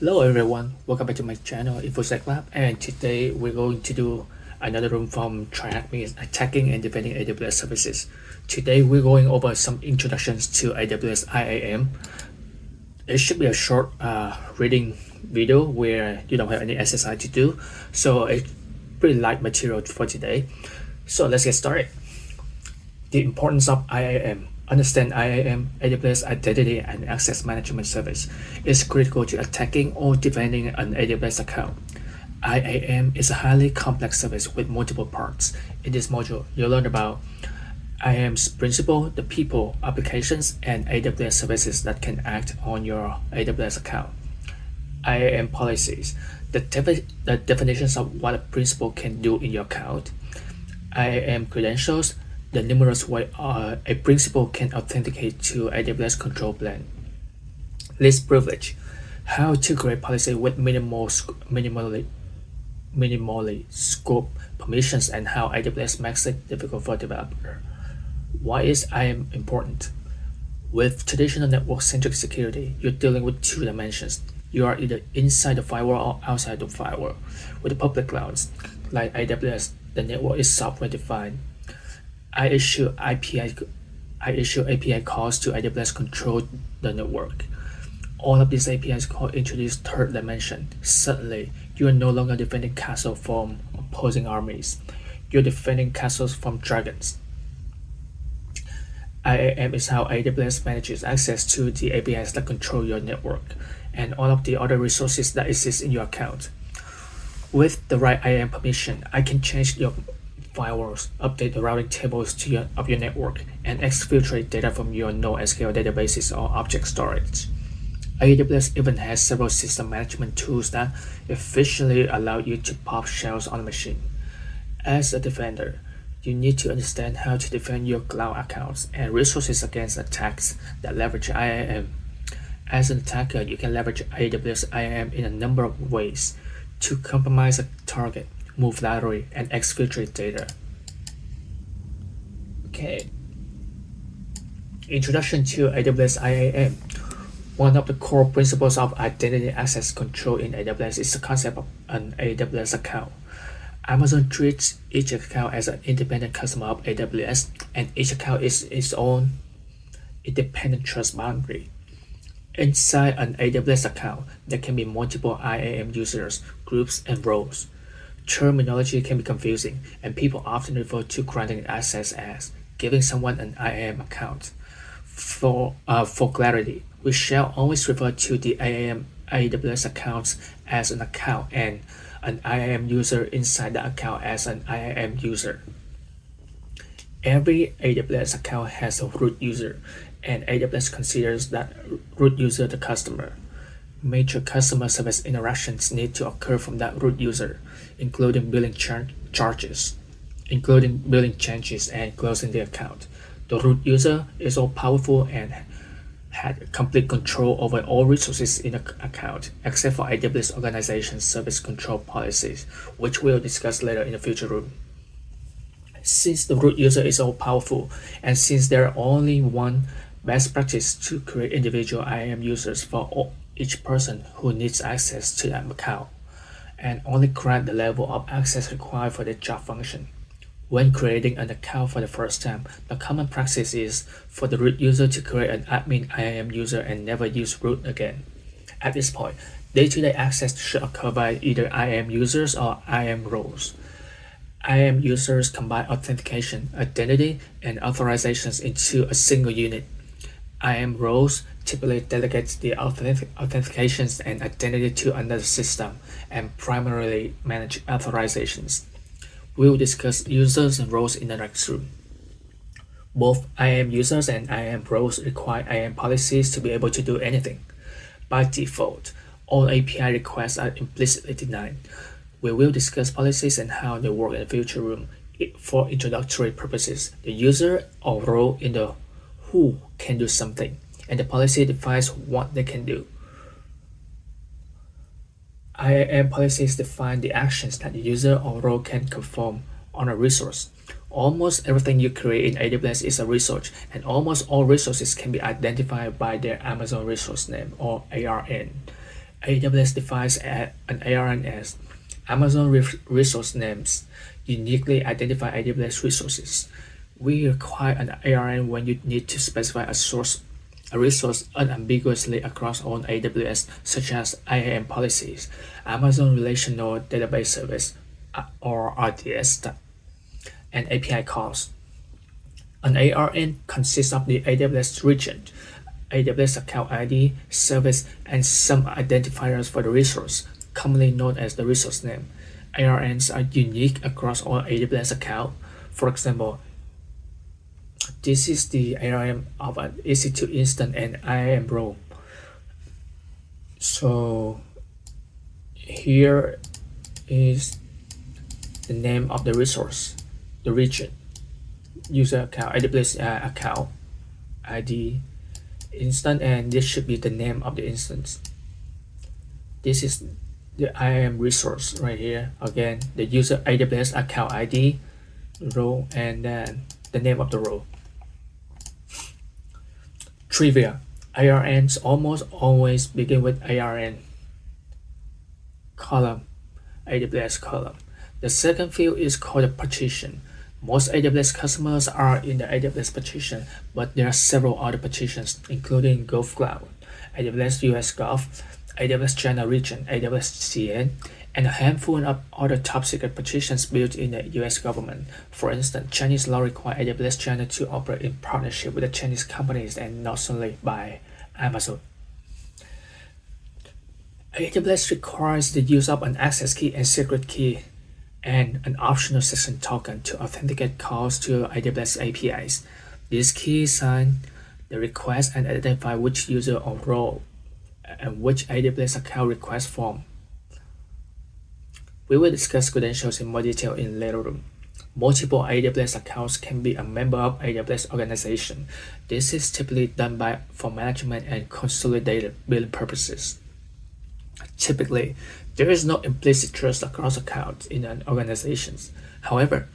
Hello everyone, welcome back to my channel InfoSec Lab, and today we're going to do another room from Triac means attacking and defending AWS services. Today we're going over some introductions to AWS IAM. It should be a short reading video where you don't have any SSI to do, so it's pretty light material for today. So let's get started. The importance of IAM. Understand IAM, AWS Identity and Access Management Service, is critical to attacking or defending an AWS account. IAM is a highly complex service with multiple parts. In this module, you'll learn about IAM's principle, the people, applications, and AWS services that can act on your AWS account. IAM policies, the definitions of what a principal can do in your account. IAM credentials, the numerous ways a principal can authenticate to AWS control plane. Least privilege, how to create policy with minimally scope permissions and how AWS makes it difficult for developer. Why is IAM important? With traditional network-centric security, you're dealing with two dimensions. You are either inside the firewall or outside the firewall. With the public clouds, like AWS, the network is software-defined. I issue API calls to AWS control the network. All of these APIs calls introduce third dimension. Suddenly, you are no longer defending castles from opposing armies. You're defending castles from dragons. IAM is how AWS manages access to the APIs that control your network and all of the other resources that exist in your account. With the right IAM permission, I can change your firewalls, update the routing tables of your network, and exfiltrate data from your NoSQL databases or object storage. AWS even has several system management tools that efficiently allow you to pop shells on a machine. As a defender, you need to understand how to defend your cloud accounts and resources against attacks that leverage IAM. As an attacker, you can leverage AWS IAM in a number of ways to compromise a target, move laterally, and exfiltrate data. Okay. Introduction to AWS IAM. One of the core principles of identity access control in AWS is the concept of an AWS account. Amazon treats each account as an independent customer of AWS, and each account is its own independent trust boundary. Inside an AWS account, there can be multiple IAM users, groups, and roles. Terminology can be confusing, and people often refer to granting access as giving someone an IAM account. For clarity, we shall always refer to the IAM AWS accounts as an account and an IAM user inside the account as an IAM user. Every AWS account has a root user, and AWS considers that root user the customer. Major customer service interactions need to occur from that root user, including billing changes and closing the account. The root user is all powerful and had complete control over all resources in the account, except for AWS organization service control policies, which we'll discuss later in the future room. Since the root user is all powerful, and since there are only one best practice to create individual IAM users for each person who needs access to that account, and only grant the level of access required for the job function. When creating an account for the first time, the common practice is for the root user to create an admin IAM user and never use root again. At this point, day-to-day access should occur by either IAM users or IAM roles. IAM users combine authentication, identity, and authorizations into a single unit. IAM roles typically delegate the authentications and identity to another system and primarily manage authorizations. We will discuss users and roles in the next room. Both IAM users and IAM roles require IAM policies to be able to do anything. By default, all API requests are implicitly denied. We will discuss policies and how they work in the future room. For introductory purposes, the user or role in the who can do something, and the policy defines what they can do. IAM policies define the actions that the user or role can perform on a resource. Almost everything you create in AWS is a resource, and almost all resources can be identified by their Amazon resource name or ARN. AWS defines an ARN as Amazon Resource Names, uniquely identify AWS resources. We require an ARN when you need to specify a resource unambiguously across all AWS, such as IAM Policies, Amazon Relational Database Service, or RDS, and API calls. An ARN consists of the AWS region, AWS account ID, service, and some identifiers for the resource, commonly known as the resource name. ARNs are unique across all AWS accounts. For example, this is the ARN of an EC2 instance and IAM role. So here is the name of the resource, the region, user account, AWS account ID, instance, and this should be the name of the instance. This is the IAM resource right here. Again, the user AWS account ID, role, and then the name of the role. Trivia: ARNs almost always begin with ARN column, AWS column. The second field is called a partition. Most AWS customers are in the AWS partition, but there are several other partitions, including Gulf Cloud, AWS US Gulf, AWS China region, AWS CN, and a handful of other top-secret partitions built in the US government. For instance, Chinese law requires AWS China to operate in partnership with the Chinese companies and not solely by Amazon. AWS requires the use of an access key and secret key and an optional session token to authenticate calls to AWS APIs. These keys sign the request and identify which user or role and which AWS account request form. We will discuss credentials in more detail in later room. Multiple AWS accounts can be a member of AWS organization. This is typically done for management and consolidated billing purposes. Typically, there is no implicit trust across accounts in an organization. However,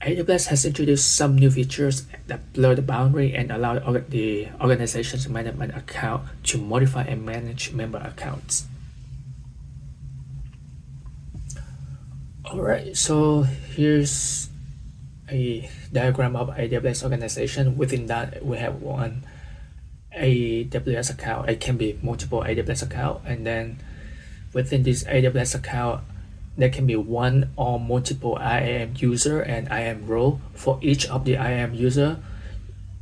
AWS has introduced some new features that blur the boundary and allow the organization's management account to modify and manage member accounts. Alright, so here's a diagram of AWS organization. Within that, we have one AWS account. It can be multiple AWS account, and then within this AWS account, there can be one or multiple IAM user and IAM role. For each of the IAM user,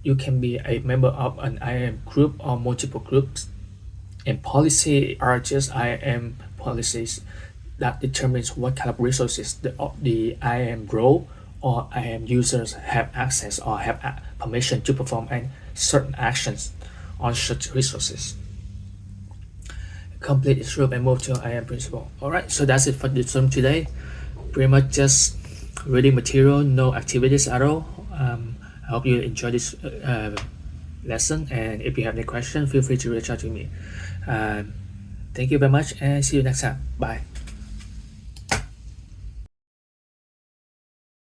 you can be a member of an IAM group or multiple groups. And policy are just IAM policies that determines what kind of resources the IAM role or IAM users have access or have permission to perform and certain actions on such resources. Complete this room and move to IAM Principal. Alright, so that's it for this room today. Pretty much just reading material, no activities at all. I hope you enjoyed this lesson, and if you have any questions, feel free to reach out to me. Thank you very much and see you next time. Bye.